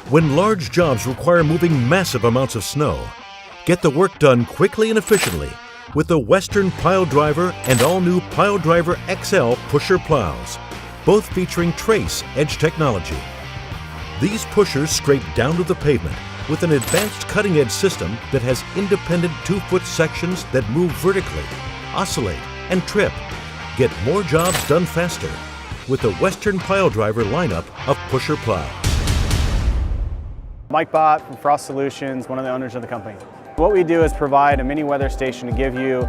When large jobs require moving massive amounts of snow, get the work done quickly and efficiently with the Western Pile Driver and all-new Pile Driver XL pusher plows, both featuring Trace Edge technology. These pushers scrape down to the pavement with an advanced cutting-edge system that has independent 2-foot sections that move vertically, oscillate, and trip. Get more jobs done faster with the Western Pile Driver lineup of pusher plows. Mike Bott from Frost Solutions, one of the owners of the company. What we do is provide a mini weather station to give you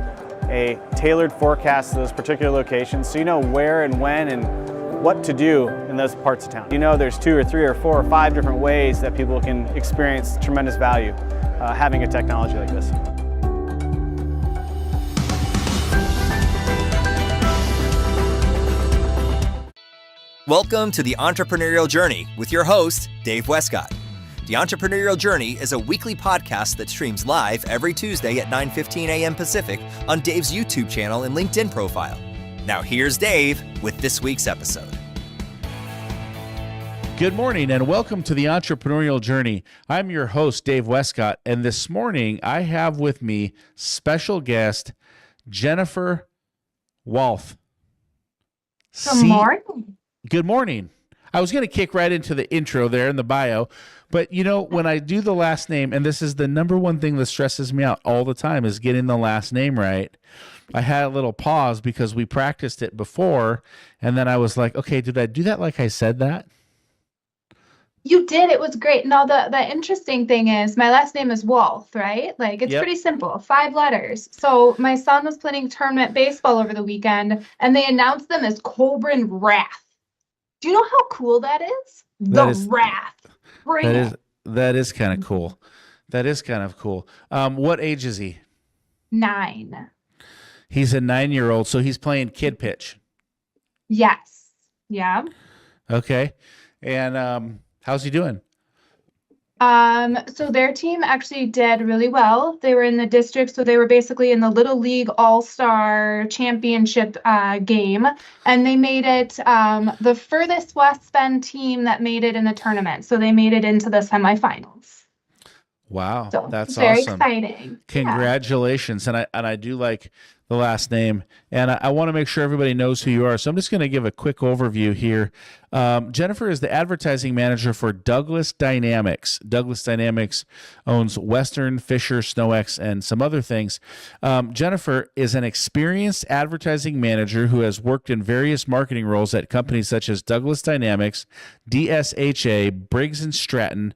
a tailored forecast to those particular locations so you know where and when and what to do in those parts of town. You know there's 2 or 3 or 4 or 5 different ways that people can experience tremendous value having a technology like this. Welcome to the Entrepreneurial Journey with your host, Dave Westcott. The Entrepreneurial Journey is a weekly podcast that streams live every Tuesday at 9:15 a.m. Pacific on Dave's YouTube channel and LinkedIn profile. Now here's Dave with this week's episode. Good morning and welcome to the Entrepreneurial Journey. I'm your host, Dave Westcott, and this morning I have with me special guest Jennifer Walth. Good morning. Good morning. I was going to kick right into the intro there in the bio, but you know, when I do the last name, and this is the number one thing that stresses me out all the time is getting the last name right. I had a little pause because we practiced it before, and then I was like, okay, did I do that like I said that? You did. It was great. Now, the interesting thing is my last name is Walth, right? Like, it's pretty simple, 5 letters. So my son was playing tournament baseball over the weekend, and they announced them as Coburn Wrath. Do you know how cool that is? Wrath. Bring it. That is kind of cool. That is kind of cool. What age is he? 9. He's a 9-year-old, so he's playing kid pitch. Yes. Yeah. Okay. And how's he doing? So their team actually did really well. They were in the district, so they were basically in the Little League All-Star Championship game, and they made it the furthest West Bend team that made it in the tournament. So they made it into the semifinals. Wow, so that's very awesome. Exciting. Congratulations. Yeah. And I do like the last name, and I want to make sure everybody knows who you are. So I'm just going to give a quick overview here. Jennifer is the advertising manager for Douglas Dynamics. Douglas Dynamics owns Western, Fisher, SnowX, and some other things. Jennifer is an experienced advertising manager who has worked in various marketing roles at companies such as Douglas Dynamics, DSHA, Briggs & Stratton,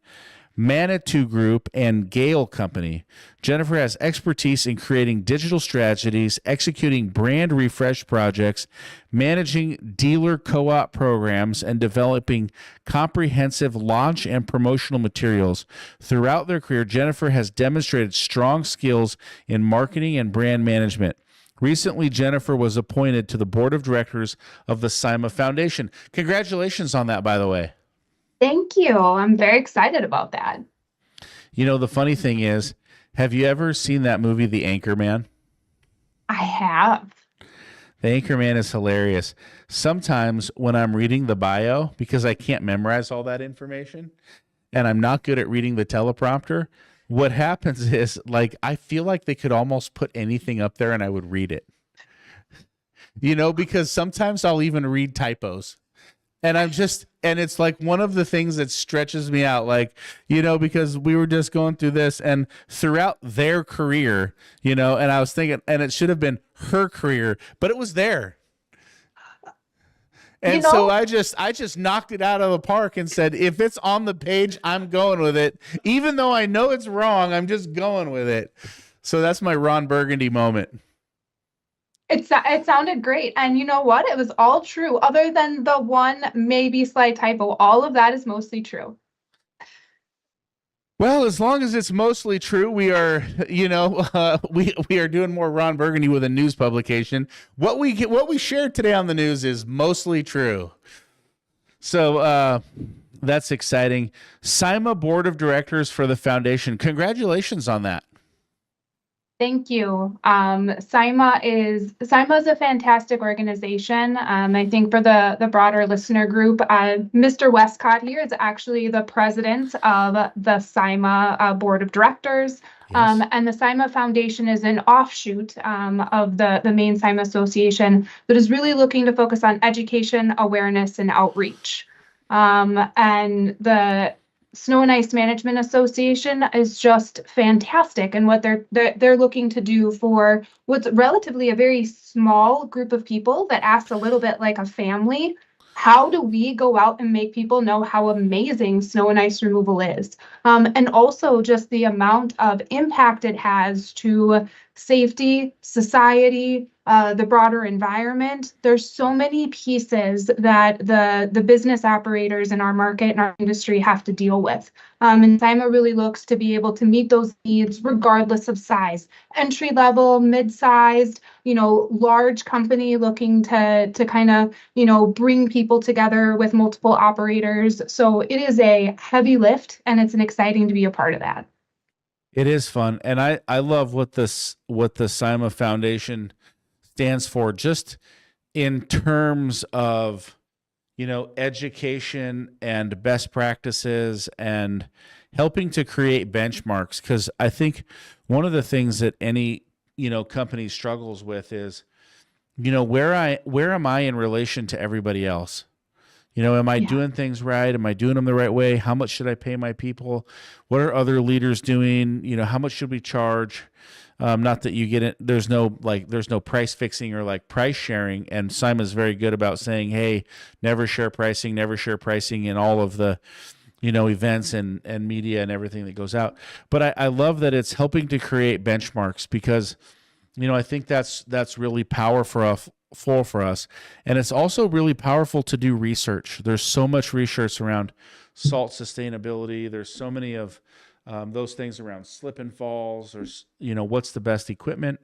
Manitou Group, and Gale Company. Jennifer has expertise in creating digital strategies, executing brand refresh projects, managing dealer co-op programs, and developing comprehensive launch and promotional materials. Throughout their career, Jennifer has demonstrated strong skills in marketing and brand management. Recently, Jennifer was appointed to the board of directors of the SIMA Foundation. Congratulations on that, by the way. Thank you. I'm very excited about that. You know, the funny thing is, have you ever seen that movie, The Anchorman? I have. The Anchorman is hilarious. Sometimes when I'm reading the bio, because I can't memorize all that information, and I'm not good at reading the teleprompter, what happens is, like, I feel like they could almost put anything up there and I would read it. You know, because sometimes I'll even read typos. And it's like one of the things that stretches me out, like, you know, because we were just going through this and throughout their career, you know, and I was thinking, and it should have been her career, but it was there. And you know, so I just knocked it out of the park and said, if it's on the page, I'm going with it. Even though I know it's wrong, I'm just going with it. So that's my Ron Burgundy moment. It sounded great. And you know what? It was all true. Other than the one maybe slight typo, all of that is mostly true. Well, as long as it's mostly true, we are, you know, we are doing more Ron Burgundy with a news publication. What we shared today on the news is mostly true. So that's exciting. SIMA Board of Directors for the Foundation. Congratulations on that. Thank you. SIMA is a fantastic organization. I think for the broader listener group, Mr. Westcott here is actually the president of the SIMA board of directors. Yes. And the SIMA Foundation is an offshoot of the main SIMA association that is really looking to focus on education, awareness, and outreach. And the Snow and Ice Management Association is just fantastic, and what they're looking to do for what's relatively a very small group of people that acts a little bit like a family. How do we go out and make people know how amazing snow and ice removal is? And also just the amount of impact it has to safety, society, the broader environment. There's so many pieces that the business operators in our market and our industry have to deal with. And SIMA really looks to be able to meet those needs regardless of size. Entry level, mid-sized, large company looking to kind of, bring people together with multiple operators. So it is a heavy lift, and it's exciting to be a part of that. It is fun. And I love what the SIMA Foundation stands for, just in terms of, education and best practices and helping to create benchmarks. Because I think one of the things that any, company struggles with is, where am I in relation to everybody else? Am I doing things right? Am I doing them the right way? How much should I pay my people? What are other leaders doing? How much should we charge? Not that you get it. There's no price fixing or price sharing. And SIMA's very good about saying, hey, never share pricing in all of the, events and media and everything that goes out. But I love that it's helping to create benchmarks because, I think that's really powerful for us. And it's also really powerful to do research. There's so much research around salt sustainability. There's so many of those things around slip and falls, or, what's the best equipment,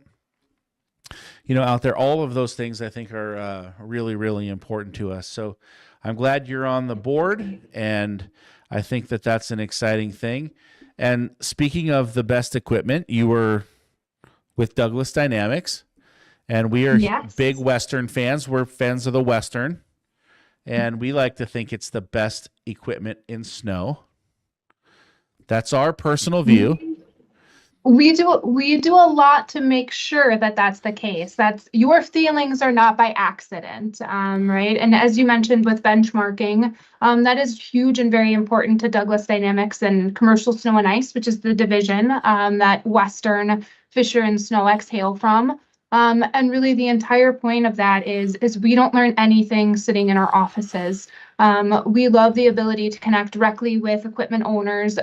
out there. All of those things I think are really, really important to us. So I'm glad you're on the board, and I think that that's an exciting thing. And speaking of the best equipment, you were with Douglas Dynamics, and we are big Western fans. We're fans of the Western, and we like to think it's the best equipment in snow. That's our personal view. We do a lot to make sure that that's the case. That's your feelings are not by accident, right? And as you mentioned with benchmarking, that is huge and very important to Douglas Dynamics and Commercial Snow and Ice, which is the division that Western Fisher and SnowX hail from. And really the entire point of that is we don't learn anything sitting in our offices. We love the ability to connect directly with equipment owners,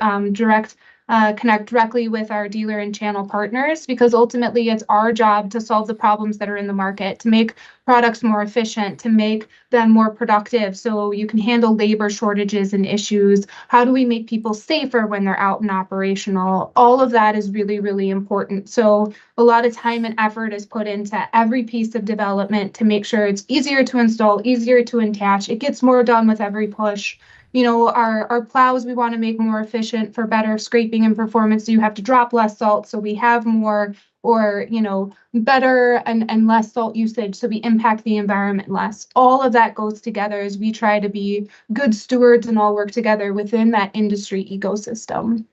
connect directly with our dealer and channel partners, because ultimately it's our job to solve the problems that are in the market, to make products more efficient, to make them more productive so you can handle labor shortages and issues. How do we make people safer when they're out and operational? All of that is really, really important. So a lot of time and effort is put into every piece of development to make sure it's easier to install, easier to attach. It gets more done with every push. Our plows we want to make more efficient for better scraping and performance. So you have to drop less salt, so we have more, or better and less salt usage, so we impact the environment less. All of that goes together as we try to be good stewards and all work together within that industry ecosystem.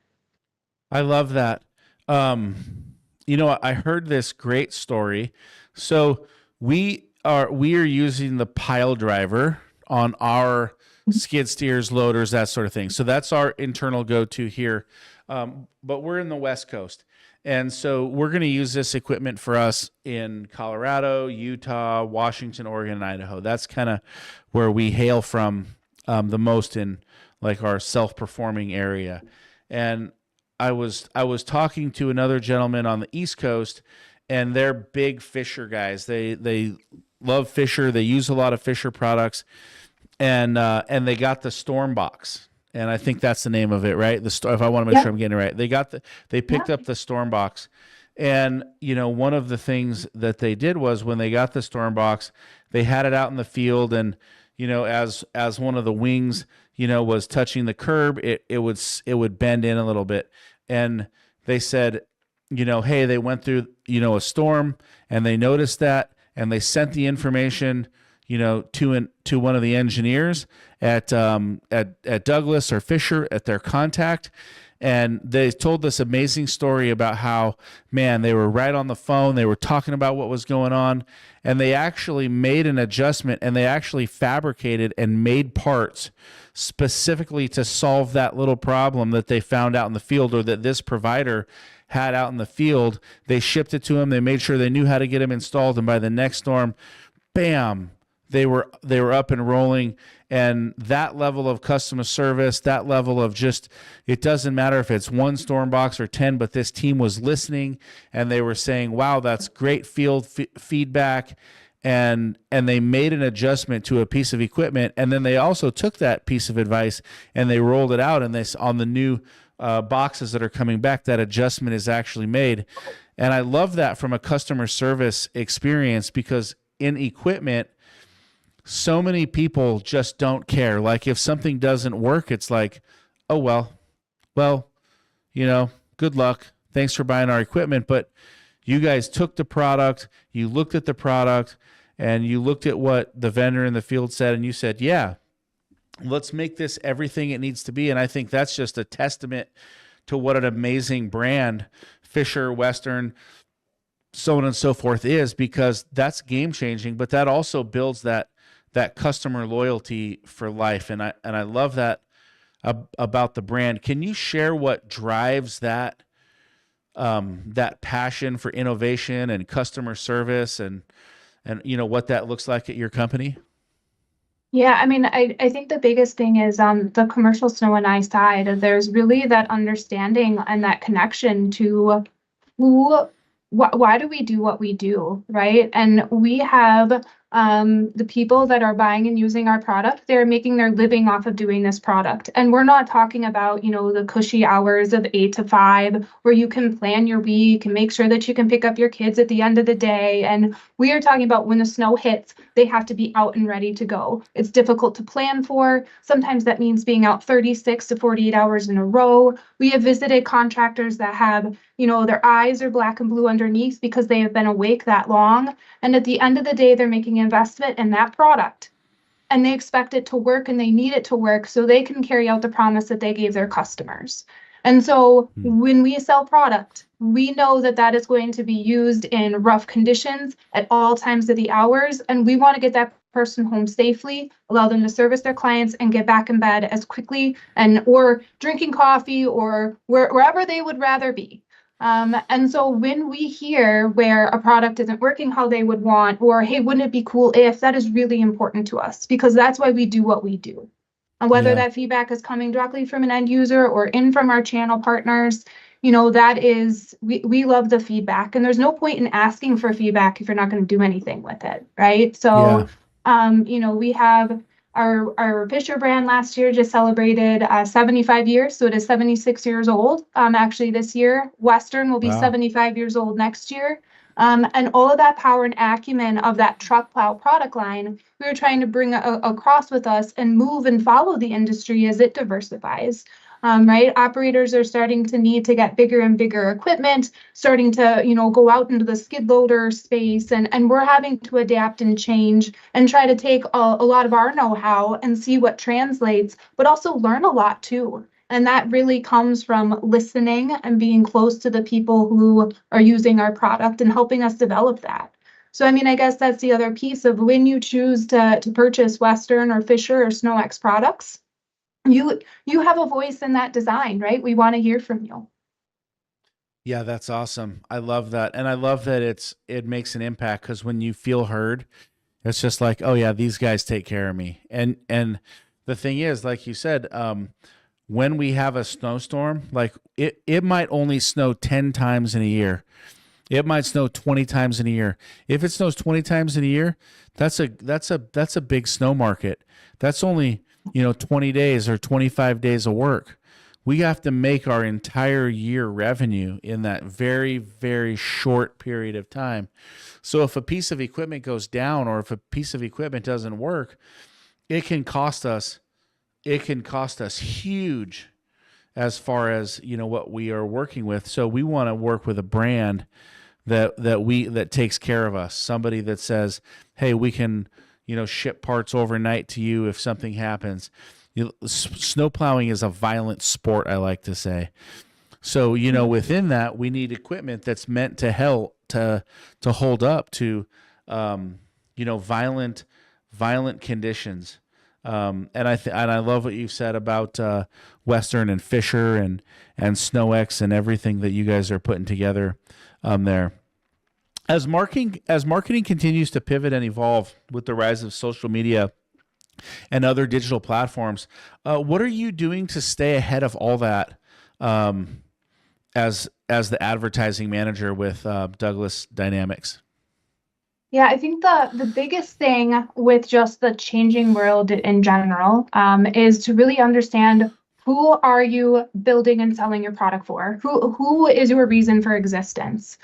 I love that. I heard this great story. So we are using the pile driver on our skid steers, loaders, that sort of thing. So that's our internal go-to here. But we're in the West Coast. And so we're going to use this equipment for us in Colorado, Utah, Washington, Oregon, and Idaho. That's kind of where we hail from the most in our self-performing area. And I was talking to another gentleman on the East Coast, and they're big Fisher guys. They love Fisher. They use a lot of Fisher products. And they got the Storm Box, and I think that's the name of it, right? If I want to make sure I'm getting it right, they picked up the Storm Box, and one of the things that they did was when they got the Storm Box, they had it out in the field, and as one of the wings was touching the curb, it would bend in a little bit, and they said hey, they went through, a storm and they noticed that, and they sent the information, to one of the engineers at Douglas or Fisher at their contact. And they told this amazing story about how, man, they were right on the phone. They were talking about what was going on, and they actually made an adjustment, and they actually fabricated and made parts specifically to solve that little problem that they found out in the field, or that this provider had out in the field. They shipped it to them. They made sure they knew how to get them installed. And by the next storm, bam, they were up and rolling. And that level of customer service, that level of just, it doesn't matter if it's one storm box or 10, but this team was listening, and they were saying, wow, that's great field feedback. And they made an adjustment to a piece of equipment. And then they also took that piece of advice and they rolled it out, and on the new boxes that are coming back, that adjustment is actually made. And I love that from a customer service experience, because in equipment, so many people just don't care. Like, if something doesn't work, it's like, oh, well, good luck. Thanks for buying our equipment. But you guys took the product, you looked at the product, and you looked at what the vendor in the field said, and you said, yeah, let's make this everything it needs to be. And I think that's just a testament to what an amazing brand Fisher, Western, so on and so forth is, because that's game changing, but that also builds that customer loyalty for life. And I love that about the brand. Can you share what drives that passion for innovation and customer service, and what that looks like at your company? Yeah, I mean, I think the biggest thing is the commercial snow and ice side. There's really that understanding and that connection to why do we do what we do, right? And we have the people that are buying and using our product, they're making their living off of doing this product. And we're not talking about, the cushy hours of 8 to 5 where you can plan your week and make sure that you can pick up your kids at the end of the day. And we are talking about when the snow hits, they have to be out and ready to go. It's difficult to plan for. Sometimes that means being out 36 to 48 hours in a row. We have visited contractors that have, their eyes are black and blue underneath because they have been awake that long. And at the end of the day, they're making an investment in that product, and they expect it to work, and they need it to work so they can carry out the promise that they gave their customers. And so when we sell product, we know that that is going to be used in rough conditions at all times of the hours, and we want to get that person home safely, allow them to service their clients, and get back in bed as quickly, or drinking coffee, or wherever they would rather be. And so when we hear where a product isn't working how they would want, or, hey, wouldn't it be cool if, that is really important to us, because that's why we do what we do. And whether that feedback is coming directly from an end user or in from our channel partners, that is, we love the feedback, and there's no point in asking for feedback if you're not going to do anything with it. Right. So, we have our Fisher brand last year just celebrated 75 years. So it is 76 years old. Actually this year. Western will be 75 years old next year. And all of that power and acumen of that truck plow product line, we were trying to bring across with us and move and follow the industry as it diversifies. Right? Operators are starting to need to get bigger and bigger equipment, starting to, go out into the skid loader space, and we're having to adapt and change and try to take a lot of our know-how and see what translates, but also learn a lot too. And that really comes from listening and being close to the people who are using our product and helping us develop that. So, I mean, I guess that's the other piece of when you choose to purchase Western or Fisher or SnowX products, you have a voice in that design, right? We want to hear from you. Yeah, that's awesome. I love that. And I love that it makes an impact, because when you feel heard, it's just like, oh yeah, these guys take care of me. And the thing is, like you said, when we have a snowstorm, like it might only snow 10 times in a year. It might snow 20 times in a year. If it snows 20 times in a year, that's a big snow market. That's only 20 days or 25 days of work. We have to make our entire year revenue in that very, very short period of time. So if a piece of equipment goes down, or if a piece of equipment doesn't work, it can cost us huge as far as, what we are working with. So we want to work with a brand that takes care of us. Somebody that says, hey, we can, ship parts overnight to you if something happens. Snow plowing is a violent sport, I like to say. So, within that, we need equipment that's meant to help to hold up to, violent conditions. And I love what you've said about Western and Fisher and SnowX and everything that you guys are putting together there. As marketing continues to pivot and evolve with the rise of social media and other digital platforms, what are you doing to stay ahead of all that as the advertising manager with Douglas Dynamics? Yeah, I think the biggest thing with just the changing world in general is to really understand, who are you building and selling your product for? Who is your reason for existence?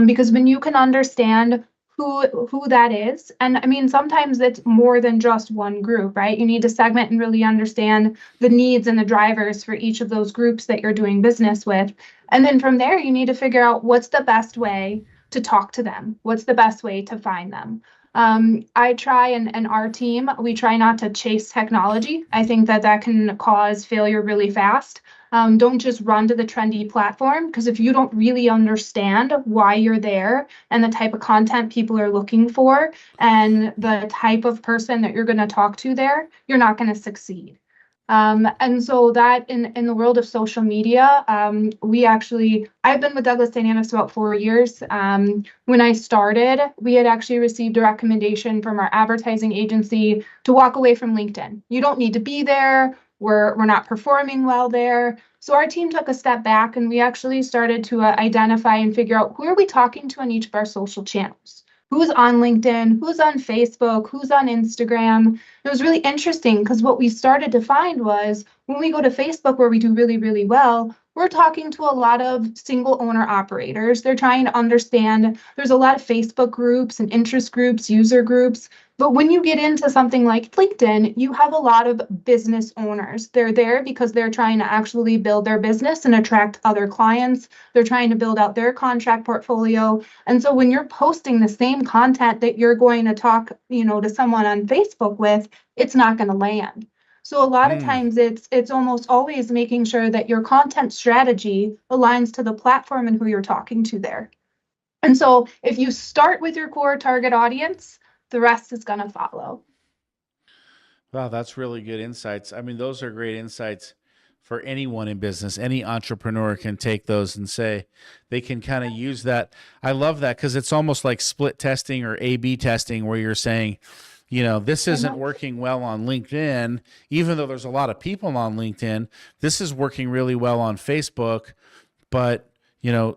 Because when you can understand who that is, and I mean, sometimes it's more than just one group, right? You need to segment and really understand the needs and the drivers for each of those groups that you're doing business with. And then from there, you need to figure out what's the best way to talk to them. What's the best way to find them? I try, and our team, we try not to chase technology. I think that can cause failure really fast. Don't just run to the trendy platform, because if you don't really understand why you're there and the type of content people are looking for and the type of person that you're going to talk to there, you're not going to succeed. And so that in the world of social media, I've been with Douglas Dynamics about 4 years. When I started, we had actually received a recommendation from our advertising agency to walk away from LinkedIn. You don't need to be there. We're not performing well there. So our team took a step back, and we actually started to identify and figure out, who are we talking to on each of our social channels? Who's on LinkedIn, who's on Facebook, who's on Instagram. It was really interesting, because what we started to find was, when we go to Facebook, where we do really, really well, we're talking to a lot of single owner operators. They're trying to understand, there's a lot of Facebook groups and interest groups, user groups. But when you get into something like LinkedIn, you have a lot of business owners. They're there because they're trying to actually build their business and attract other clients. They're trying to build out their contract portfolio. And so when you're posting the same content that you're going to talk, to someone on Facebook with, it's not going to land. So a lot of times it's almost always making sure that your content strategy aligns to the platform and who you're talking to there. And so if you start with your core target audience, the rest is going to follow. Wow, that's really good insights. I mean, those are great insights for anyone in business. Any entrepreneur can take those and say they can kind of use that. I love that, because it's almost like split testing or A/B testing, where you're saying, this isn't working well on LinkedIn, even though there's a lot of people on LinkedIn. This is working really well on Facebook, but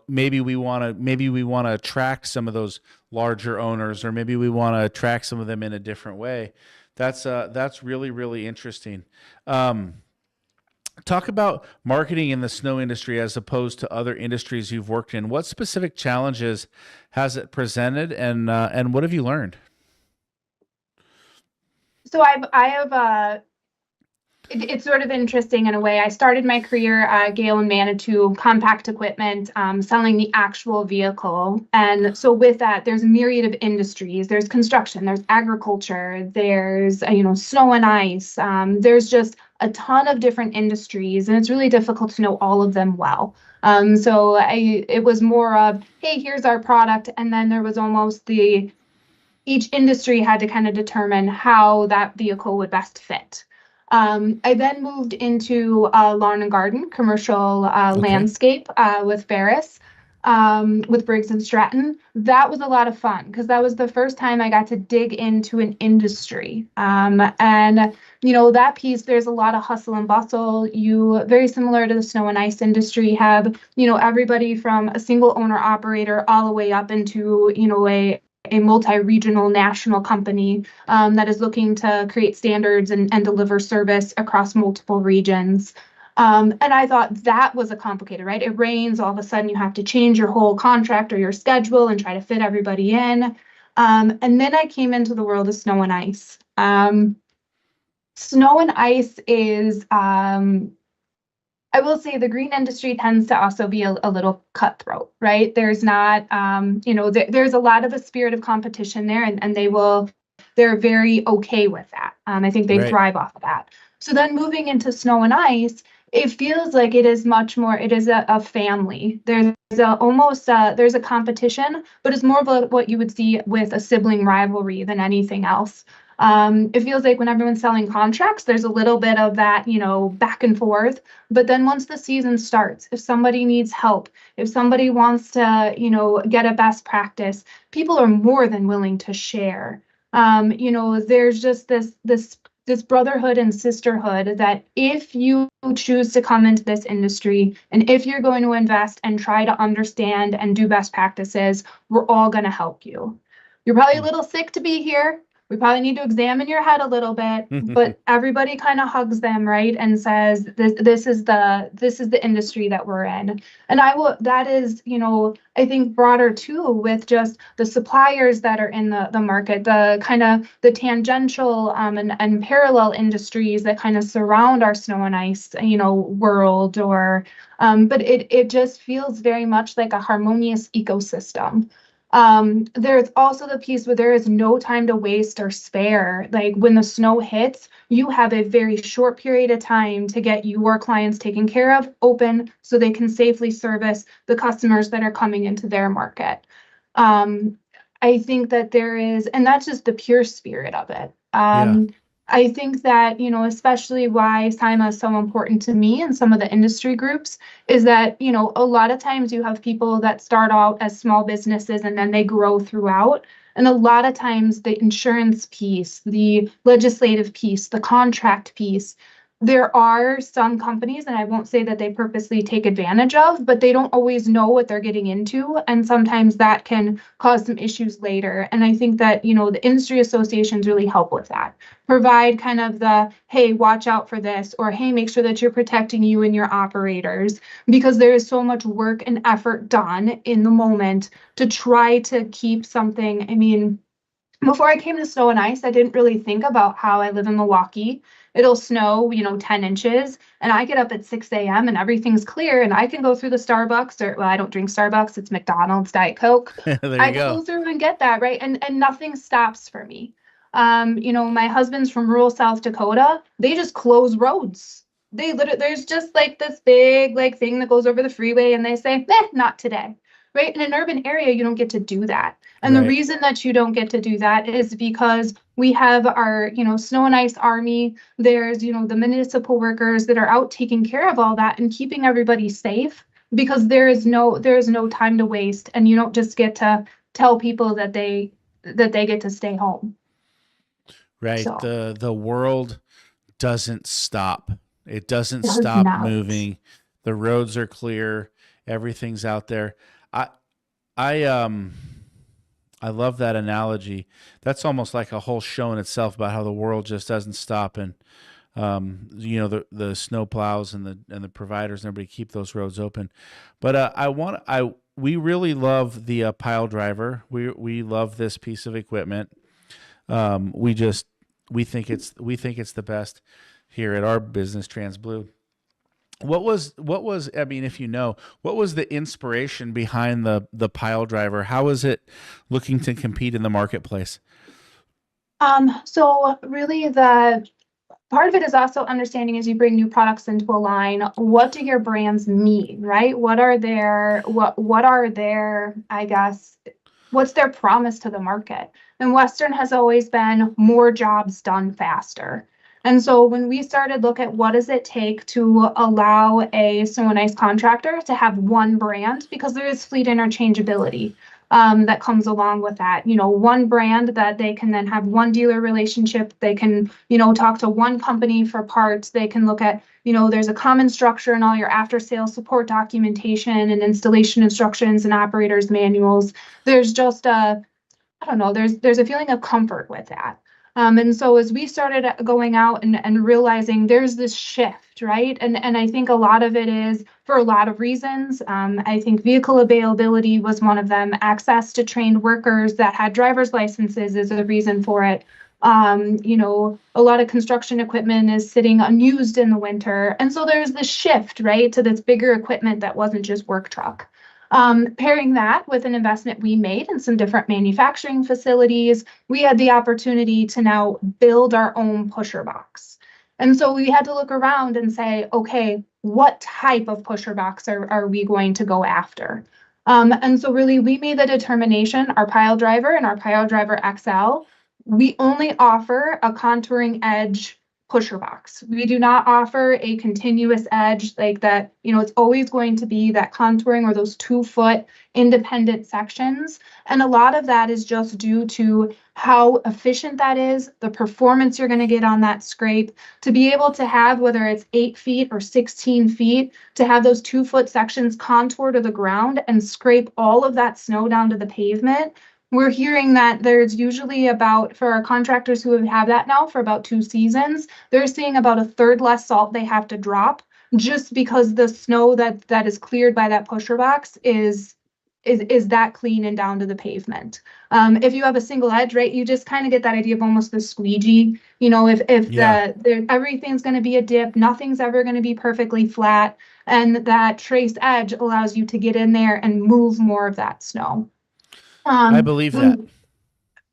maybe we want to attract some of those larger owners, or maybe we want to attract some of them in a different way. That's really, really interesting. Talk about marketing in the snow industry as opposed to other industries you've worked in. What specific challenges has it presented, and what have you learned? So it's sort of interesting in a way. I started my career at Gale and Manitou compact equipment, selling the actual vehicle. And so with that, there's a myriad of industries. There's construction, there's agriculture, there's, snow and ice. There's just a ton of different industries, and it's really difficult to know all of them well. So it was more of, hey, here's our product. And then there was almost each industry had to kind of determine how that vehicle would best fit. I then moved into lawn and garden, commercial landscape with Ferris, with Briggs and Stratton. That was a lot of fun, because that was the first time I got to dig into an industry. And that piece, there's a lot of hustle and bustle. You, very similar to the snow and ice industry, have, everybody from a single owner operator all the way up into, a multi-regional national company that is looking to create standards and deliver service across multiple regions. And I thought that was a complicated, right? It rains, all of a sudden you have to change your whole contract or your schedule and try to fit everybody in. And then I came into the world of snow and ice. Snow and ice is, I will say the green industry tends to also be a little cutthroat, right? There's not, there's a lot of a spirit of competition there, and they're very okay with that. I think they Right. thrive off of that. So then moving into snow and ice, it feels like it is much more, it is a family. There's a competition, but it's more of what you would see with a sibling rivalry than anything else. It feels like when everyone's selling contracts, there's a little bit of that, back and forth. But then once the season starts, if somebody needs help, if somebody wants to, get a best practice, people are more than willing to share. There's just this brotherhood and sisterhood that if you choose to come into this industry and if you're going to invest and try to understand and do best practices, we're all going to help you. You're probably a little sick to be here. We probably need to examine your head a little bit, but everybody kind of hugs them, right? And says, this is the industry that we're in. And that is, I think broader too, with just the suppliers that are in the market, the kind of the tangential and parallel industries that kind of surround our snow and ice, world, but it just feels very much like a harmonious ecosystem. There's also the piece where there is no time to waste or spare. Like when the snow hits, you have a very short period of time to get your clients taken care of, open, so they can safely service the customers that are coming into their market. I think that and that's just the pure spirit of it. I think that, especially why SIMA is so important to me and some of the industry groups is that, a lot of times you have people that start out as small businesses and then they grow throughout. And a lot of times the insurance piece, the legislative piece, the contract piece, there are some companies, and I won't say that they purposely take advantage of, but they don't always know what they're getting into. And sometimes that can cause some issues later. And I think that, the industry associations really help with that. Provide kind of the, hey, watch out for this, or hey, make sure that you're protecting you and your operators, because there is so much work and effort done in the moment to try to keep something. I mean, before I came to snow and ice, I didn't really think about how I live in Milwaukee. It'll snow, 10 inches, and I get up at 6 a.m. and everything's clear, and I can go through the Starbucks, I don't drink Starbucks, it's McDonald's, Diet Coke. There you I go. go through and get that, right? And nothing stops for me. My husband's from rural South Dakota. They just close roads. There's just like this big thing that goes over the freeway, and they say, not today. Right? In an urban area, you don't get to do that. And the reason that you don't get to do that is because we have our, snow and ice army. There's, the municipal workers that are out taking care of all that and keeping everybody safe, because there is no time to waste. And you don't just get to tell people that they get to stay home. Right. So. The world doesn't stop. It doesn't Does stop not. moving. The roads are clear. Everything's out there. I love that analogy. That's almost like a whole show in itself about how the world just doesn't stop, and the snow plows and the providers and everybody keep those roads open. But we really love the pile driver. We love this piece of equipment. We think it's the best here at our business, TransBlue. What was, I mean, if what was the inspiration behind the pile driver? How is it looking to compete in the marketplace? So really the part of it is also understanding, as you bring new products into a line, what do your brands mean, right? What are their, I guess, what's their promise to the market? And Western has always been more jobs done faster. And so when we started look at what does it take to allow a snow and ice contractor to have one brand, because there is fleet interchangeability that comes along with that. One brand that they can then have one dealer relationship. They can, talk to one company for parts. They can look at, there's a common structure in all your after sales support documentation and installation instructions and operators manuals. There's just there's a feeling of comfort with that. And so as we started going out and realizing there's this shift, right? And I think a lot of it is for a lot of reasons. I think vehicle availability was one of them. Access to trained workers that had driver's licenses is a reason for it. A lot of construction equipment is sitting unused in the winter. And so there's this shift, right, to this bigger equipment that wasn't just work truck. Pairing that with an investment we made in some different manufacturing facilities, we had the opportunity to now build our own pusher box. And so we had to look around and say, okay, what type of pusher box are we going to go after? And so really we made the determination, our pile driver and our pile driver XL, we only offer a contouring edge pusher box. We do not offer a continuous edge like that. It's always going to be that contouring or those 2-foot independent sections. And a lot of that is just due to how efficient that is, the performance you're going to get on that scrape, to be able to have, whether it's 8 feet or 16 feet, to have those 2-foot sections contour to the ground and scrape all of that snow down to the pavement. We're hearing that there's usually for our contractors who have that now for about 2 seasons, they're seeing about a third less salt they have to drop just because the snow that is cleared by that pusher box is that clean and down to the pavement. If you have a single edge, right, you just kind of get that idea of almost the squeegee. If everything's going to be a dip, nothing's ever going to be perfectly flat, and that traced edge allows you to get in there and move more of that snow. I believe that.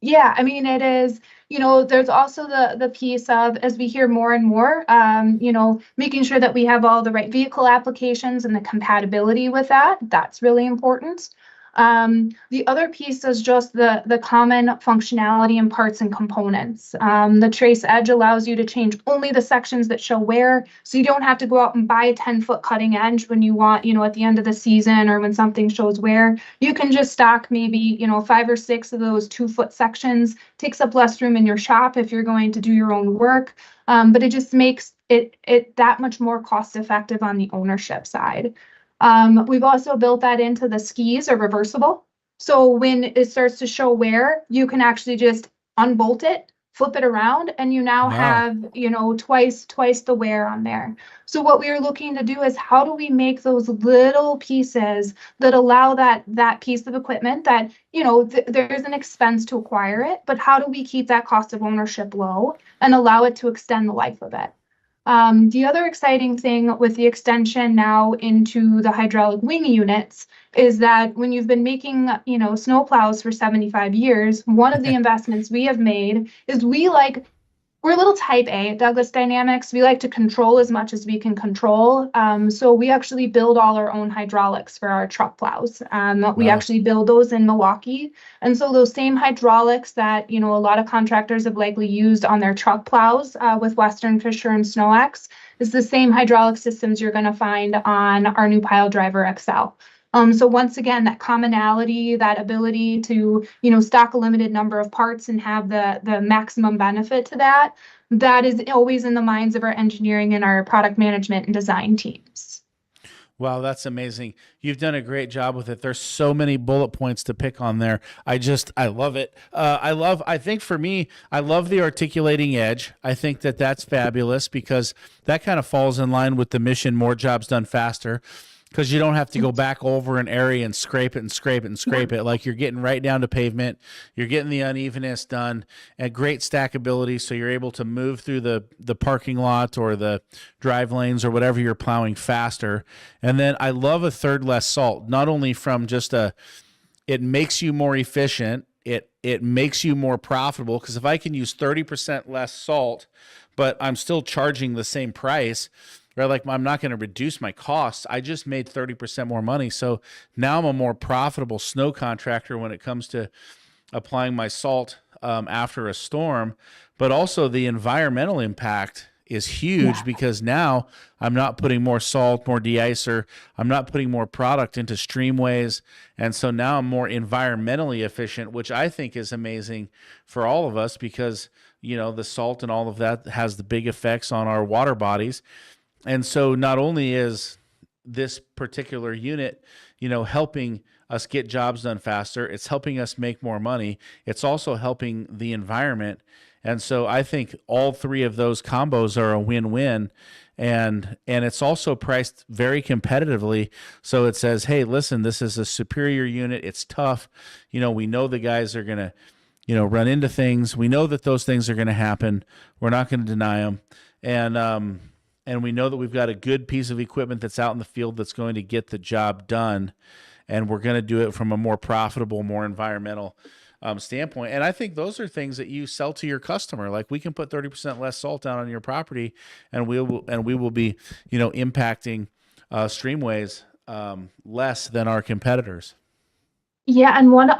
Yeah, I mean, it is, there's also the piece of, as we hear more and more, making sure that we have all the right vehicle applications and the compatibility with that. That's really important. The other piece is just the common functionality in parts and components. The trace edge allows you to change only the sections that show wear, so you don't have to go out and buy a 10-foot cutting edge when you want, at the end of the season or when something shows wear. You can just stock maybe, 5 or 6 of those 2-foot sections. Takes up less room in your shop if you're going to do your own work, but it just makes it that much more cost effective on the ownership side. We've also built that into the skis are reversible. So when it starts to show wear, you can actually just unbolt it, flip it around, and you now have, twice the wear on there. So what we are looking to do is how do we make those little pieces that allow that piece of equipment that, there's an expense to acquire it, but how do we keep that cost of ownership low and allow it to extend the life of it? The other exciting thing with the extension now into the hydraulic wing units is that when you've been making, snow plows for 75 years, one of the investments we have made is we're a little type A at Douglas Dynamics. We like to control as much as we can control. So we actually build all our own hydraulics for our truck plows. We actually build those in Milwaukee. And so those same hydraulics that, a lot of contractors have likely used on their truck plows with Western Fisher and SnowX is the same hydraulic systems you're going to find on our new pile driver XL. So once again, that commonality, that ability to, stock a limited number of parts and have the maximum benefit to that is always in the minds of our engineering and our product management and design teams. Wow, that's amazing. You've done a great job with it. There's so many bullet points to pick on there. I love it. I think for me, I love the articulating edge. I think that's fabulous because that kind of falls in line with the mission, more jobs done faster. Because you don't have to go back over an area and scrape it and scrape it and scrape it. Like you're getting right down to pavement. You're getting the unevenness done and great stackability. So you're able to move through the parking lot or the drive lanes or whatever you're plowing faster. And then I love a third less salt, not only from just it makes you more efficient. It makes you more profitable because if I can use 30% less salt, but I'm still charging the same price, right? Like I'm not going to reduce my costs. I just made 30% more money. So now I'm a more profitable snow contractor when it comes to applying my salt after a storm. But also the environmental impact is huge because now I'm not putting more salt, more de-icer. I'm not putting more product into streamways. And so now I'm more environmentally efficient, which I think is amazing for all of us because, the salt and all of that has the big effects on our water bodies. And so not only is this particular unit, helping us get jobs done faster, it's helping us make more money. It's also helping the environment. And so I think all three of those combos are a win-win. And it's also priced very competitively. So it says, hey, listen, this is a superior unit. It's tough. We know the guys are going to run into things. We know that those things are going to happen. We're not going to deny them. And we know that we've got a good piece of equipment that's out in the field that's going to get the job done. And we're going to do it from a more profitable, more environmental standpoint. And I think those are things that you sell to your customer. Like, we can put 30% less salt down on your property, and we will be, impacting streamways less than our competitors. Yeah, and one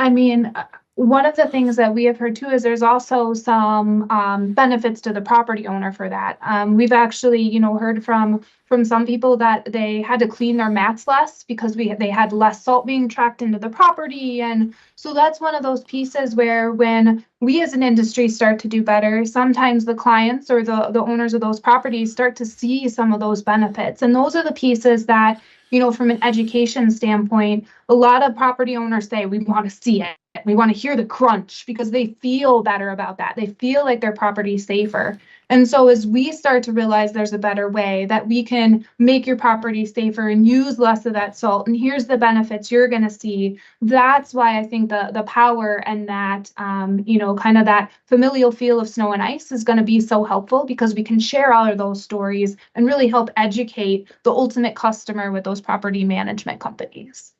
of the things that we have heard too is there's also some benefits to the property owner for that. We've actually, heard from some people that they had to clean their mats less because they had less salt being tracked into the property. And so that's one of those pieces where when we as an industry start to do better, sometimes the clients or the owners of those properties start to see some of those benefits. And those are the pieces that, from an education standpoint, a lot of property owners say, we want to see it. We want to hear the crunch because they feel better about that. They feel like their property is safer. And so as we start to realize there's a better way that we can make your property safer and use less of that salt, and here's the benefits you're going to see, that's why I think the power and that, kind of that familial feel of snow and ice is going to be so helpful, because we can share all of those stories and really help educate the ultimate customer with those property management companies.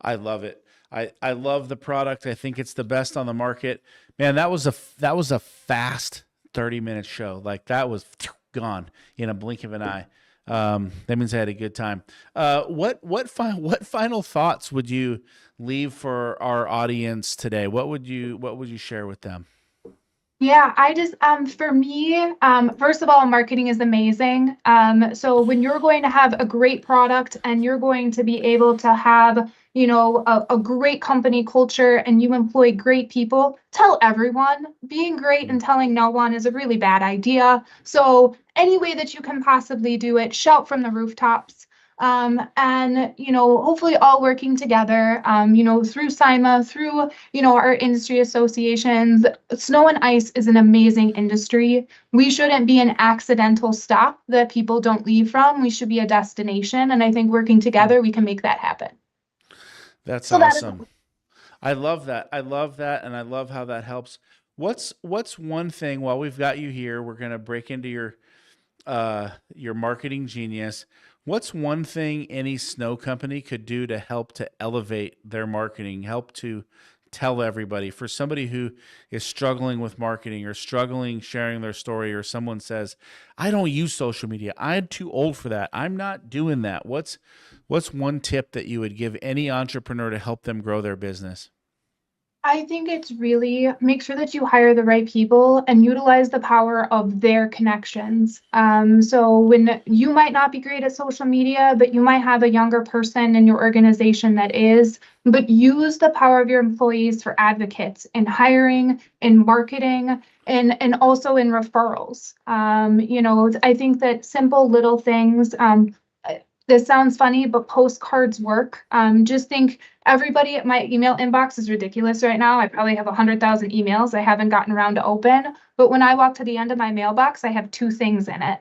I love it. I love the product. I think it's the best on the market. Man, that was a fast 30-minute show. Like, that was gone in a blink of an eye. That means I had a good time. What final thoughts would you leave for our audience today? What would you share with them? Yeah, I just, for me, first of all, marketing is amazing. So when you're going to have a great product and you're going to be able to have, a great company culture and you employ great people, tell everyone. Being great and telling no one is a really bad idea. So any way that you can possibly do it, shout from the rooftops. And, hopefully all working together, through SIMA, through, our industry associations. Snow and ice is an amazing industry. We shouldn't be an accidental stop that people don't leave from. We should be a destination. And I think working together, we can make that happen. That's awesome. I love that. And I love how that helps. What's one thing, while we've got you here, we're going to break into your marketing genius. What's one thing any snow company could do to help to elevate their marketing, help to tell everybody, for somebody who is struggling with marketing or struggling sharing their story, or someone says, I don't use social media, I'm too old for that, I'm not doing that. What's one tip that you would give any entrepreneur to help them grow their business? I think it's really make sure that you hire the right people and utilize the power of their connections. So when you might not be great at social media, but you might have a younger person in your organization that is, but use the power of your employees for advocates in hiring, in marketing, and also in referrals. I think that simple little things, this sounds funny, but postcards work. Just think, everybody at my email inbox is ridiculous right now. I probably have 100,000 emails I haven't gotten around to open. But when I walk to the end of my mailbox, I have 2 things in it.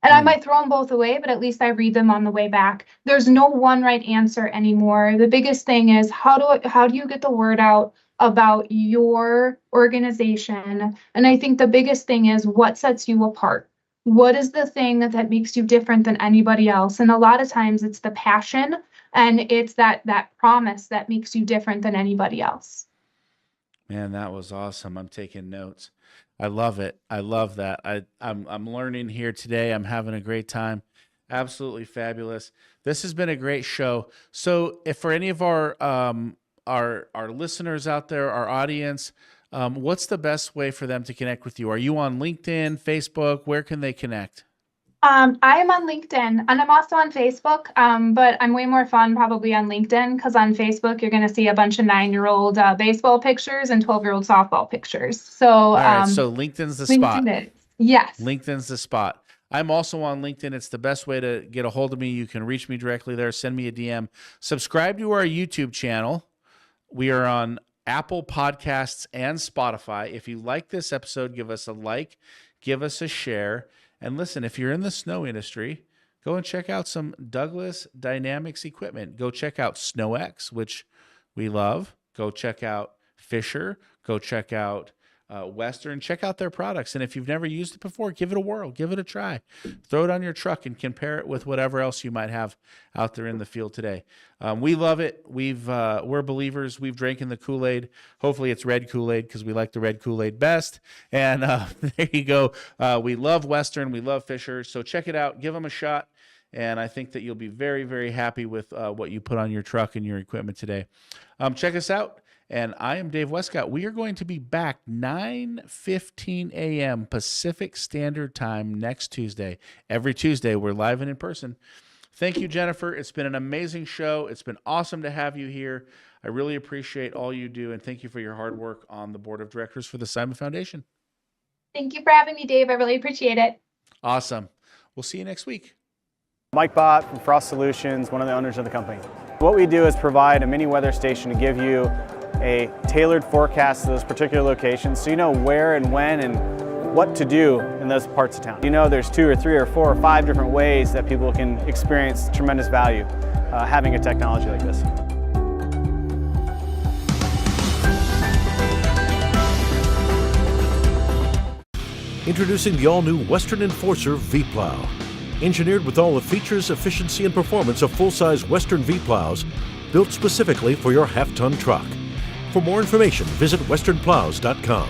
And I might throw them both away, but at least I read them on the way back. There's no one right answer anymore. The biggest thing is how do you get the word out about your organization? And I think the biggest thing is what sets you apart. What is the thing that makes you different than anybody else? And a lot of times it's the passion and it's that promise that makes you different than anybody else. Man, that was awesome. I'm taking notes. I love it. I love that. I'm learning here today. I'm having a great time. Absolutely fabulous. This has been a great show. So if for any of our listeners out there, our audience, what's the best way for them to connect with you? Are you on LinkedIn, Facebook? Where can they connect? I am on LinkedIn and I'm also on Facebook, but I'm way more fun probably on LinkedIn, because on Facebook, you're going to see a bunch of 9-year-old baseball pictures and 12-year-old softball pictures. So, all right, so LinkedIn's the spot. Yes. LinkedIn's the spot. I'm also on LinkedIn. It's the best way to get a hold of me. You can reach me directly there. Send me a DM. Subscribe to our YouTube channel. We are on Apple Podcasts and Spotify. If you like this episode, give us a like, give us a share. And listen, if you're in the snow industry, go and check out some Douglas Dynamics equipment. Go check out SnowX, which we love. Go check out Fisher, go check out Western, check out their products. And if you've never used it before, give it a whirl, give it a try. Throw it on your truck and compare it with whatever else you might have out there in the field today. We love it. We're believers. We've drank in the Kool-Aid. Hopefully it's red Kool-Aid because we like the red Kool-Aid best. And there you go. We love Western. We love Fisher. So check it out. Give them a shot. And I think that you'll be very, very happy with what you put on your truck and your equipment today. Check us out. And I am Dave Westcott. We are going to be back 9:15 a.m. Pacific Standard Time next Tuesday. Every Tuesday, we're live and in person. Thank you, Jennifer. It's been an amazing show. It's been awesome to have you here. I really appreciate all you do, and thank you for your hard work on the board of directors for the SIMA Foundation. Thank you for having me, Dave. I really appreciate it. Awesome. We'll see you next week. Mike Bott from Frost Solutions, one of the owners of the company. What we do is provide a mini weather station to give you a tailored forecast to those particular locations so you know where and when and what to do in those parts of town. You know there's 2 or 3 or 4 or 5 different ways that people can experience tremendous value having a technology like this. Introducing the all-new Western Enforcer V-Plow. Engineered with all the features, efficiency, and performance of full-size Western V-Plows, built specifically for your half-ton truck. For more information, visit westernplows.com.